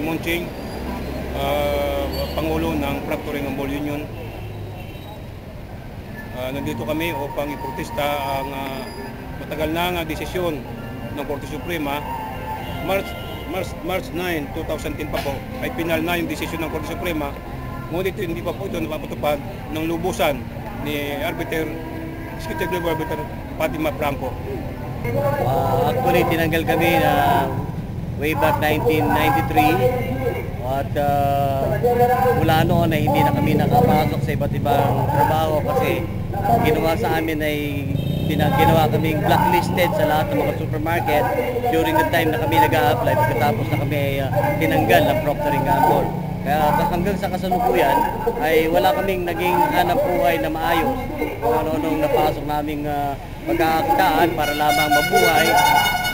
Monching, Pangulo ng Proctoring and Ball Union. Nandito kami upang iprotesta ang matagal na desisyon ng Korte Suprema. March 9, 2010 pa po ay pinal na yung desisyon ng Korte Suprema, ngunit hindi pa po ito napapatupad ng lubusan ni Executive Arbiter Fatima Franco. Actually, tinanggal kami na way back 1993 at mula noon ay hindi na kami nakapasok sa iba't ibang trabaho kasi ginawa sa amin ay ginawa kaming blacklisted sa lahat ng mga supermarket during the time na kami nag-a-apply pagkatapos na kami tinanggal ng Proctoring and Gamble. Kaya hanggang sa kasalukuyan ay wala kaming naging hanap buhay na maayos kung ano-anong napasok naming pagkakakitaan para lamang mabuhay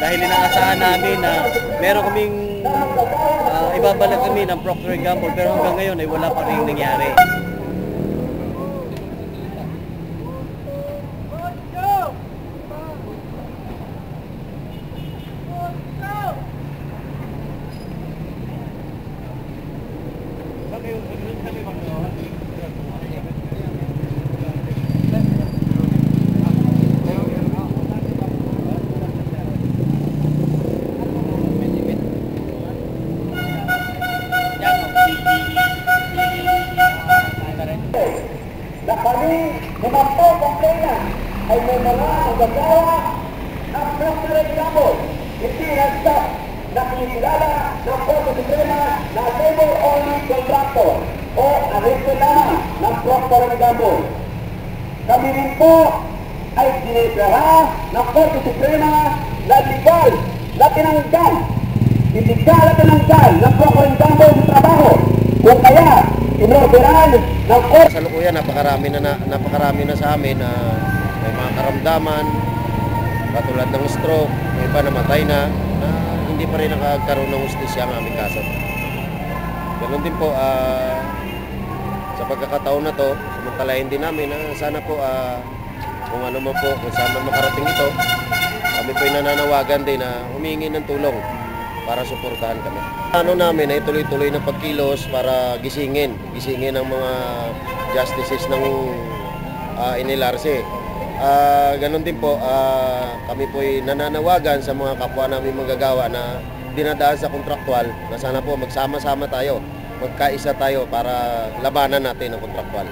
dahil inaasahan namin na meron kaming ibabalik kami ng Proctoring and Gamble pero hanggang ngayon ay wala pa rin nangyari. Na kami lumampo ng kanya ay may mga nagagawa ng Proctoring and Gamble. Hindi nagsa na kinikilala ng Korte Suprema na labor-only contractor o arresto lamang ng Proctoring and Gamble. Kami rin po ay dineklara ng Korte Suprema na legal na tinanggal ng Proctoring and Gamble sa trabaho. Kung kaya, inorderan ng Korte. Sa lukuyan, napakarami na sa amin na may mga karamdaman, katulad ng stroke, may iba namatay na hindi pa rin nakagkaroon ng hustisya ang aming kaso. Ganun din po, sa pagkakataon na to, samantalahin din namin na sana po, kung ano man po, kung saan man makarating ito, kami po ay nananawagan din na humingi ng tulong para suportahan kami. Ano namin ay tuloy-tuloy na pagkilos para gisingin ang mga justices ng NLRC. Ganon din po, kami po ay nananawagan sa mga kapwa namin manggagawa na dinadaan sa kontraktual na sana po magsama-sama tayo, magkaisa tayo para labanan natin ang kontraktual.